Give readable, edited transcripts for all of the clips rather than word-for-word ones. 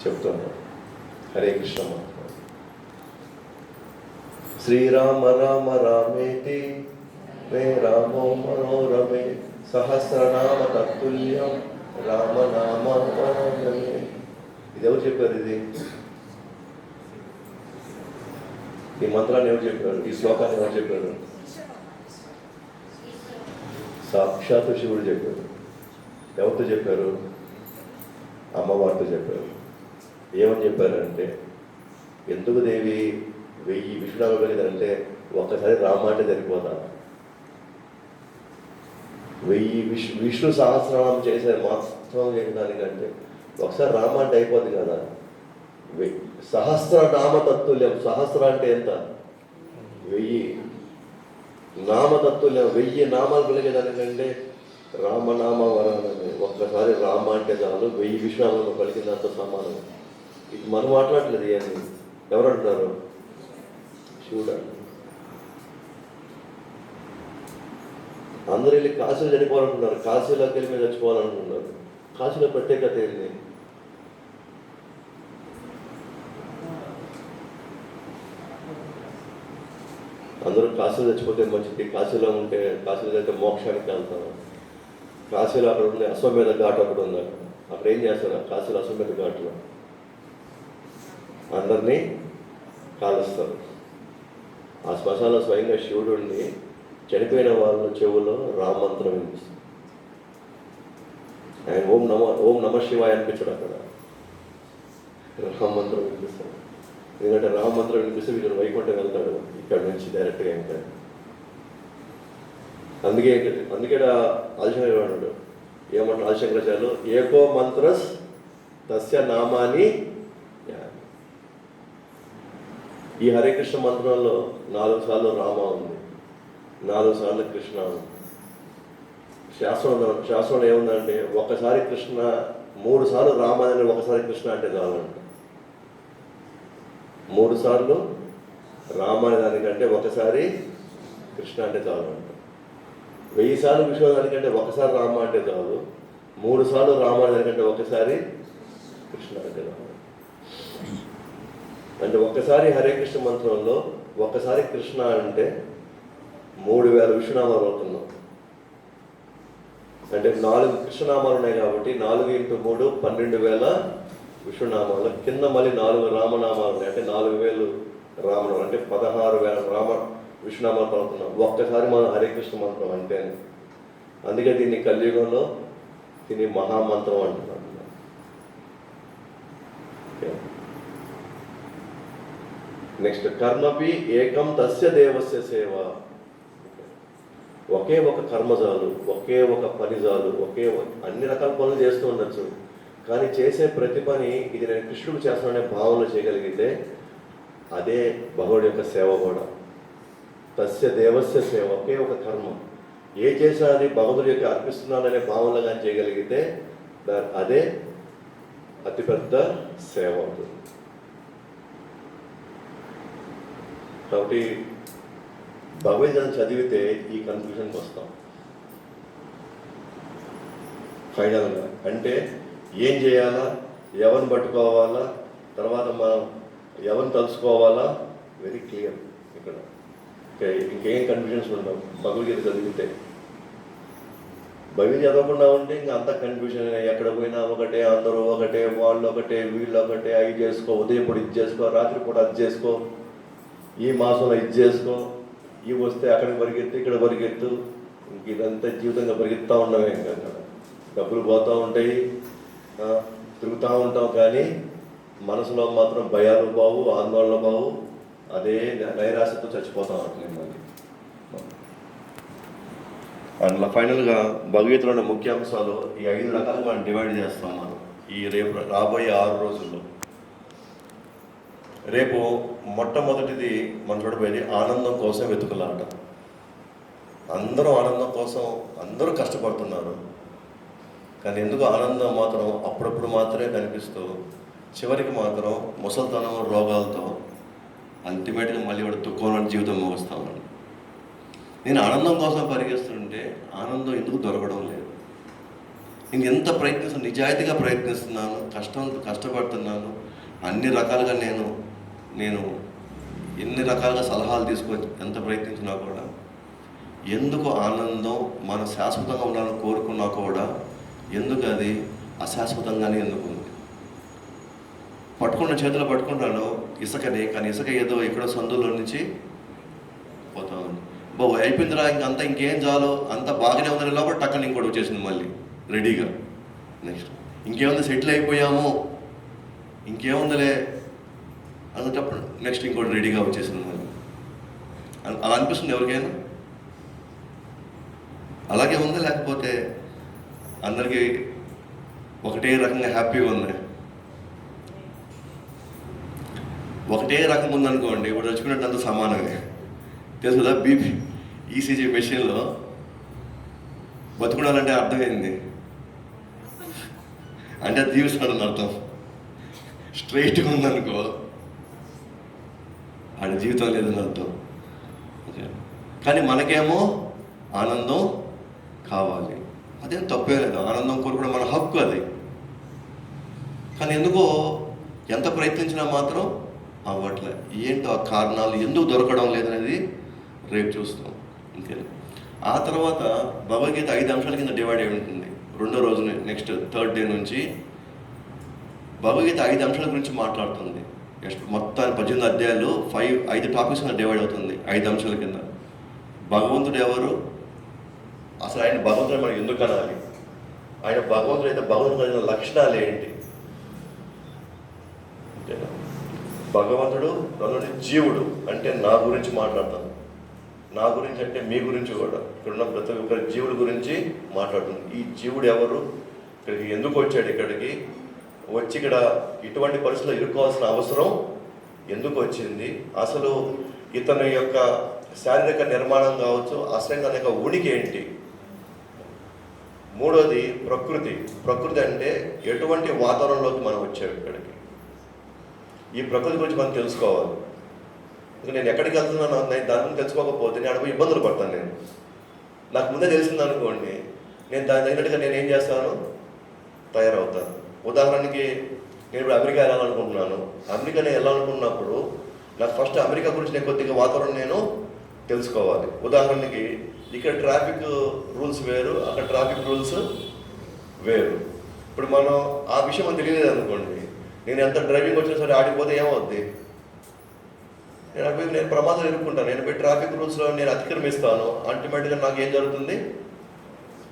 చెప్తున్నాను. హరే కృష్ణ మంత్రం. శ్రీరామ రామ రామేతి మే రామో మనోరమే సహస్రనామ తత్తుల్యం రామనామ వరమే. ఇది ఎవరు చెప్పారు? ఈ మంత్రాన్ని ఎవరు చెప్పారు? ఈ శ్లోకాన్ని ఎవరు చెప్పారు? సాక్షాత్తు శివుడు చెప్పారు. ఎవరితో చెప్పారు? అమ్మవారితో చెప్పారు. ఏమని చెప్పారంటే, ఎందుకు దేవి 1000 విష్ణునామాలు కలిగిందంటే ఒక్కసారి రామ అంటే సరిపోతా? 1000 విష్ణు సహస్రనామం చేసే మాత్రం చేయడానికంటే ఒకసారి రామ అంటే అయిపోద్ది కదా. సహస్రనామ తత్తుల్యం. సహస్ర అంటే ఎంత? 1000 నామతత్తుల్యం. 1000 నామాలు కలిగేదానికంటే రామనామ వరాలని. ఒక్కసారి రామ అంటే చాలు 1000 విష్ణునామాలు పలికినంత సమానం. ఇది మనం మాట్లాడలేదు. ఏమి ఎవరు అంటున్నారు? శివుడు. అందరూ వెళ్ళి కాశీలో చనిపోవాలనుకున్నారు. కాశీలోకి వెళ్ళి మీద చచ్చిపోవాలనుకున్నారు. కాశీలో ప్రత్యేకత ఏంటి? అందరూ కాశీలో చచ్చిపోతే మంచిది, కాశీలో ఉంటే కాశీలో అయితే మోక్షానికి వెళ్తారు. కాశీలో అక్కడ ఉండే అశ్వమేధ ఘాట్ అక్కడ ఉంది. అక్కడ ఏం చేస్తారు? కాశీలో అశ్వమేధ ఘాట్లో అందరినీ కాలుస్తారు. ఆ శ్మశానంలో స్వయంగా శివుడిని చనిపోయిన వాళ్ళ చెవులో రామమంత్రం వినిపిస్తుంది. ఆయన ఓం నమ శివాయ అనిపించడు, అక్కడ రామమంత్రం వినిపిస్తాడు. ఎందుకంటే రామమంత్రం వినిపిస్తే వీళ్ళు వైకుంఠం వెళ్తాడు ఇక్కడ నుంచి డైరెక్ట్గా. ఇంకా అందుకే ఆదిశంకరాచార్యుడు అన్నాడు. ఏమంటాడు ఆదిశంకరాచార్యులు? ఏకో మంత్రస్ తస్య నామాని. ఈ హరే కృష్ణ మంత్రంలో 4 సార్లు రామ ఉంది, 4 సార్లు కృష్ణ ఉంది. శాస్త్రంలో ఏముందంటే ఒకసారి కృష్ణ, 3 సార్లు రామ అని ఒకసారి కృష్ణ అంటే చాలంట. 3 సార్లు రామ అనే దానికంటే ఒకసారి కృష్ణ అంటే చాలు అంట. 1000 సార్లు విష్ణు దానికంటే ఒకసారి రామ అంటే చాలు. 3 సార్లు రామ అనే దానికంటే ఒకసారి కృష్ణ అంటే చాలు. అంటే ఒక్కసారి హరే కృష్ణ మంత్రంలో ఒకసారి కృష్ణ అంటే 3000 విష్ణునామాలు అవుతున్నాం. అంటే 4 కృష్ణనామాలు ఉన్నాయి కాబట్టి 4 × 3 12,000 విష్ణునామాలు. కింద మళ్ళీ 4 రామనామాలు ఉన్నాయి. అంటే 4000 రామనామాలు. అంటే 16,000 రామ విష్ణునామాలు పడుతున్నాం ఒక్కసారి మనం హరే కృష్ణ మంత్రం అంటే. అందుకే దీన్ని కలియుగంలో దీన్ని మహామంత్రం అంటున్నాం. నెక్స్ట్, కర్మపి ఏకం తస్య దేవస్య సేవ. ఒకే ఒక కర్మజాలు, ఒకే ఒక పనిజాలు, అన్ని రకాల పనులు చేస్తూ ఉండొచ్చు. కానీ చేసే ప్రతి పని ఇది నేను కృష్ణుడు చేస్తాననే భావన చేయగలిగితే అదే భగవుడి యొక్క సేవ కూడా. తస్య దేవస్య సేవ. ఒకే ఒక కర్మ ఏ చేసినా అది భగవుడి యొక్క అర్పిస్తున్నాననే భావనలో కానీ చేయగలిగితే అదే అతిపెద్ద సేవ అవుతుంది. కాబట్టి భగవద్గీతను చదివితే ఈ కన్ఫ్యూజన్కి వస్తాం ఫైనల్గా. అంటే ఏం చేయాలా, ఎవరిని పట్టుకోవాలా, తర్వాత మనం ఎవరిని తలుసుకోవాలా, వెరీ క్లియర్ ఇక్కడ. ఇంకేం కన్ఫ్యూజన్స్ ఉండవు భగవద్గీత చదివితే. భగవద్గీత చదవకుండా ఉంటే ఇంకా అంత కన్ఫ్యూజన్. ఎక్కడ పోయినా ఒకటే, అందరూ ఒకటే, వాళ్ళు ఒకటే, వీళ్ళు ఒకటే. అవి చేసుకో, ఉదయం పూట ఇది చేసుకో, రాత్రిపూట అది చేసుకో, ఈ మాసంలో ఇది చేసుకో, ఇవి వస్తే అక్కడికి పరిగెత్తు, ఇక్కడ పరిగెత్తు. ఇంక ఇదంతా జీవితంగా పరిగెత్తుతూ ఉండమే. ఇంకా డబ్బులు పోతూ ఉంటాయి, తిరుగుతూ ఉంటాం. కానీ మనసులో మాత్రం భయాలు బావు, ఆందోళన బావు. అదే నైరాశ్యతో చచ్చిపోతాం అట్లే మళ్ళీ. అందులో ఫైనల్గా భగవద్గీతలోని ముఖ్య అంశాలు ఈ 5 రకాలుగా మనం డివైడ్ చేస్తాం మనం ఈ రాబోయే 6 రోజుల్లో. రేపు మొట్టమొదటిది మనం చూడబోయేది ఆనందం కోసం వెతుకులాట. అందరూ ఆనందం కోసం అందరూ కష్టపడుతున్నారు. కానీ ఎందుకు ఆనందం మాత్రం అప్పుడప్పుడు మాత్రమే కనిపిస్తూ చివరికి మాత్రం ముసలితనం, రోగాలతో అల్టిమేట్గా మళ్ళీ వాడు దుఃఖంలో జీవితం ముగుస్తామని. నేను ఆనందం కోసం పరిగెస్తుంటే ఆనందం ఎందుకు దొరకడం లేదు? నేను ఎంత ప్రయత్నిస్తున్నాను, నిజాయితీగా ప్రయత్నిస్తున్నాను, కష్టపడుతున్నాను. అన్ని రకాలుగా నేను ఎన్ని రకాలుగా సలహాలు తీసుకొని ఎంత ప్రయత్నించినా కూడా ఎందుకు ఆనందం మన శాశ్వతంగా ఉండాలని కోరుకున్నా కూడా ఎందుకు అది అశాశ్వతంగానే ఎందుకు ఉంది. చేతిలో పట్టుకుంటాను ఇసుకని, కానీ ఇసుక ఏదో ఎక్కడో సందులో నుంచి పోతా ఉంది. అయిపోయిందిరా, ఇంకంతా ఇంకేం చాలు, అంతా బాగానే ఉందని లోపల టక్కని ఇంకోటి వచ్చేసింది మళ్ళీ రెడీగా. నెక్స్ట్ ఇంకేముంది, సెటిల్ అయిపోయాము, ఇంకేముందిలే అనేటప్పుడు నెక్స్ట్ ఇంకోటి రెడీగా వచ్చేసింది మళ్ళీ. అలా అనిపిస్తుంది ఎవరికైనా? అలాగే ఉంది, లేకపోతే అందరికీ ఒకటే రకంగా హ్యాపీగా ఉంది? ఒకటే రకం ఉందనుకోండి, ఇప్పుడు చచ్చిపోయినట్టు సమానమే. తెలుసు కదా, బీపీ ఈసీజీ మెషిన్లో బతుకున్నారంటే అర్థమైంది అంటే జీవిస్తాడని అర్థం. స్ట్రైట్గా ఉందనుకో ఆడ జీవితం లేదని అర్థం. కానీ మనకేమో ఆనందం కావాలి, అదేం తప్పే లేదు, ఆనందం కోరుకోవడం మన హక్కు అది. కానీ ఎందుకో ఎంత ప్రయత్నించినా మాత్రం అవ్వట్లే. ఏంటో ఆ కారణాలు ఎందుకు దొరకడం లేదనేది రేపు చూస్తాం. ఇంకే ఆ తర్వాత భగవద్గీత 5 అంశాల కింద డివైడ్ అయి ఉంటుంది. రెండో రోజున నెక్స్ట్ థర్డ్ డే నుంచి భగవద్గీత 5 అంశాల గురించి మాట్లాడుతుంది. మొత్తం 18 అధ్యాయాలు 5 టాపిక్స్ కింద డివైడ్ అవుతుంది. 5 అంశాల కింద భగవంతుడు ఎవరు, అసలు ఆయన భగవంతుడు మనం ఎందుకు అనాలి, ఆయన భగవంతుడు అయితే భగవంతుడు లక్షణాలు ఏంటి, భగవంతుడు నన్ను జీవుడు అంటే నా గురించి మాట్లాడతాను. నా గురించి అంటే మీ గురించి కూడా, ఇక్కడున్న ప్రతి ఒక్కరి జీవుడి గురించి మాట్లాడుతుంది. ఈ జీవుడు ఎవరు, ఇక్కడికి ఎందుకు వచ్చాడు, ఇక్కడికి వచ్చి ఇక్కడ ఇటువంటి పరిస్థితుల్లో ఇరుక్కోవాల్సిన అవసరం ఎందుకు వచ్చింది, అసలు ఇతని యొక్క శారీరక నిర్మాణం కావచ్చు, అసలు తన యొక్క ఉనికి ఏంటి. మూడోది ప్రకృతి అంటే ఎటువంటి వాతావరణంలోకి మనం వచ్చాము ఇక్కడికి, ఈ ప్రకృతి గురించి మనం తెలుసుకోవాలి. నేను ఎక్కడికి వెళ్తున్నాను నేను దాని గురించి తెలుసుకోకపోతే నేను అడుగు ఇబ్బందులు పడతాను. నాకు ముందే తెలిసింది అనుకోండి, నేను దాని తగినట్టుగా నేను ఏం చేస్తాను, తయారవుతాను. ఉదాహరణకి నేను ఇప్పుడు అమెరికా వెళ్ళాలనుకుంటున్నాను. అమెరికా నేను వెళ్ళాలనుకున్నప్పుడు నాకు ఫస్ట్ అమెరికా గురించి నేను కొద్దిగా వాతావరణం నేను తెలుసుకోవాలి. ఉదాహరణకి ఇక్కడ ట్రాఫిక్ రూల్స్ వేరు, అక్కడ ట్రాఫిక్ రూల్స్ వేరు. ఇప్పుడు మనం ఆ విషయం మనకు తెలియలేదు అనుకోండి, నేను ఎంత డ్రైవింగ్ వచ్చినా సరే ఆడిపోతే ఏమవుద్ది, నేను ప్రమాదం ఎదుర్కొంటాను. నేను పోయి ట్రాఫిక్ రూల్స్లో నేను అతిక్రమిస్తాను, అల్టిమేట్గా నాకు ఏం జరుగుతుంది,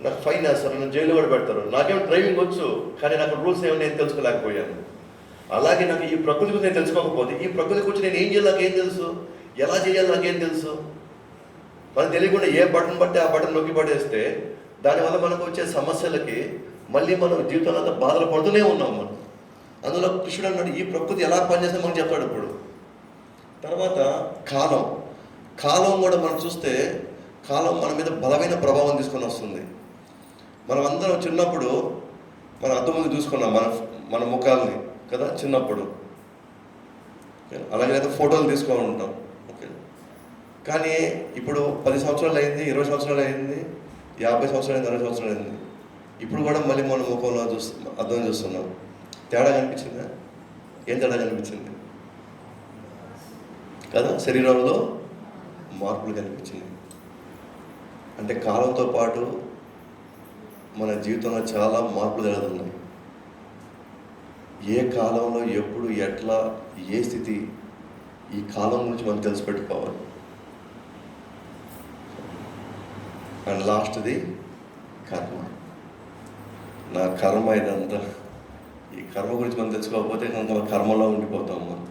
నాకు ఫైన్ వేస్తారు, నన్ను జైలు కూడా పెడతారు. నాకేమో డ్రైవింగ్ వచ్చు, కానీ నాకు రూల్స్ ఏమో నేను తెలుసుకోలేకపోయాను. అలాగే నాకు ఈ ప్రకృతి గురించి నేను తెలుసుకోకపోతే, ఈ ప్రకృతి గురించి నేను ఏం చేయాలి నాకేం తెలుసు, ఎలా చేయాలి నాకేం తెలుసు. మనకు తెలియకుండా ఏ బటన్ బట్టి ఆ బటన్ నొక్కి పడేస్తే దానివల్ల మనకు వచ్చే సమస్యలకి మళ్ళీ మనం జీవితంలో అంతా బాధలు పడుతూనే ఉన్నాం మనం. అందులో కృష్ణుడు అన్నాడు ఈ ప్రకృతి ఎలా పనిచేస్తే మనకు చెప్తాడు. ఇప్పుడు తర్వాత కాలం కూడా మనం చూస్తే కాలం మన మీద బలమైన ప్రభావం తీసుకొని వస్తుంది. మనం అందరం చిన్నప్పుడు మన అద్దం ముందు చూసుకున్నాం మన ముఖాలని కదా చిన్నప్పుడు, అలాగే అయితే ఫోటోలు తీసుకొని ఉంటాం. ఓకే, కానీ ఇప్పుడు 10 సంవత్సరాలు అయింది, 20 సంవత్సరాలు అయింది, 50 సంవత్సరాలు అయింది, 60 సంవత్సరాలు అయింది, ఇప్పుడు కూడా మళ్ళీ మన ముఖంలో అద్దం చూస్తున్నాం. తేడా కనిపించిందా? ఏం తేడా కనిపించింది కదా? శరీరంలో మార్పులు కనిపించింది. అంటే కాలంతో పాటు మన జీవితంలో చాలా మార్పులు జరుగుతున్నాయి. ఏ కాలంలో ఎప్పుడు ఎట్లా ఏ స్థితి, ఈ కాలం గురించి మనం తెలిసి పెట్టుకోవాలి. అండ్ లాస్ట్ది కర్మ. నా కర్మ ఇదంతా, ఈ కర్మ గురించి మనం తెలుసుకోకపోతే కొంత కర్మలో ఉండిపోతాం మనం.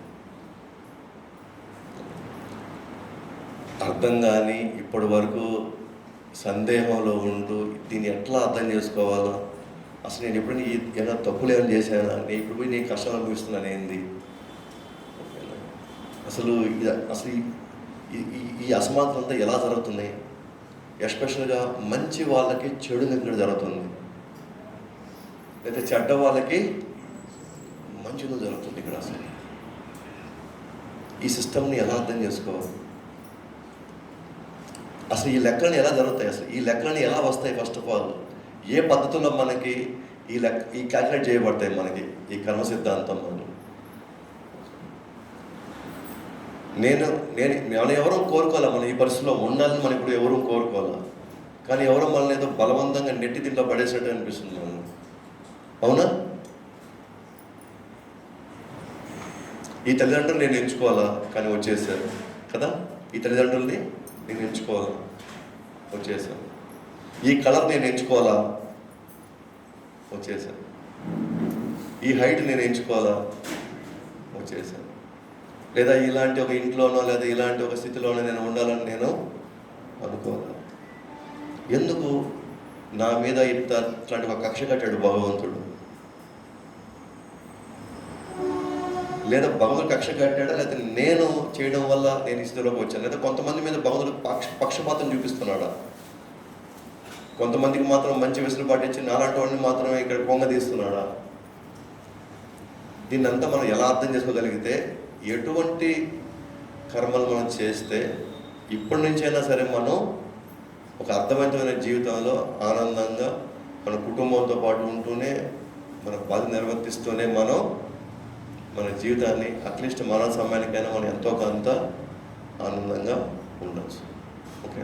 అర్థం కానీ ఇప్పటి వరకు సందేహంలో ఉంటూ దీన్ని ఎట్లా అర్థం చేసుకోవాలా, అసలు నేను ఎప్పుడు ఏమైనా తప్పులు ఏమైనా చేశానా, నేను ఇప్పుడు పోయి నేను కష్టాలు అనుభవిస్తున్నాను ఏంది, అసలు ఈ అసమానతలు అంతా ఎలా జరుగుతున్నాయి, ఎస్పెషల్గా మంచి వాళ్ళకి చెడు ఇక్కడ జరుగుతుంది, లేదా చెడ్డ వాళ్ళకి మంచిగా జరుగుతుంది ఇక్కడ. అసలు ఈ సిస్టమ్ని ఎలా అర్థం చేసుకోవాలి, అసలు ఈ లెక్కలని ఎలా జరుగుతాయి, అసలు ఈ లెక్కలని ఎలా వస్తాయి, ఫస్ట్ ఆఫ్ ఆల్ ఏ పద్ధతుల్లో మనకి ఈ క్యాల్కులేట్ చేయబడతాయి మనకి ఈ కర్మ సిద్ధాంతం మనం. మనం ఎవరూ కోరుకోవాలి మనం ఈ పరిస్థితిలో ఉండాలని మనం ఇప్పుడు ఎవరూ కోరుకోవాలి. కానీ ఎవరో మనల్ని ఏదో బలవంతంగా నెట్టి దీంట్లో పడేసినట్టు అనిపిస్తుంది మనం. అవునా? ఈ తల్లిదండ్రులు నేను ఎంచుకోవాలా, కానీ వచ్చేసారు కదా. ఈ తల్లిదండ్రుల్ని నేను ఎంచుకోవాలా, వచ్చేసాను. ఈ కలర్ నేను ఎంచుకోవాలా, వచ్చేసాను. ఈ హైట్ నేను ఎంచుకోవాలా, వచ్చేసాను. లేదా ఇలాంటి ఒక ఇంట్లోనో లేదా ఇలాంటి ఒక స్థితిలోనో నేను ఉండాలని నేను అనుకోవాలి. ఎందుకు నా మీద ఇట్లాంటి ఒక కక్ష కట్టాడు భగవంతుడు? లేదా భగవంతుడు కక్ష కట్టాడా, లేదా నేను చేయడం వల్ల నేను ఈ స్థితిలోకి వచ్చాను, లేదా కొంతమంది మీద భగవంతుడు పక్షపాతం చూపిస్తున్నాడా? కొంతమందికి మాత్రం మంచి వెసులుబాటు ఇచ్చి నాలాంటి వాడిని మాత్రమే ఇక్కడ పొంగదీస్తున్నాడా? దీన్నంతా మనం ఎలా అర్థం చేసుకోగలిగితే, ఎటువంటి కర్మలు మనం చేస్తే ఇప్పటి నుంచైనా సరే మనం ఒక అర్థవంతమైన జీవితంలో ఆనందంగా మన కుటుంబంతో పాటు ఉంటూనే మన బాధ్యత నిర్వర్తిస్తూనే మనం మన జీవితాన్ని అట్లీస్ట్ మరణ సమయానికైనా మనం ఎంతో కొంత ఆనందంగా ఉండొచ్చు. ఓకే.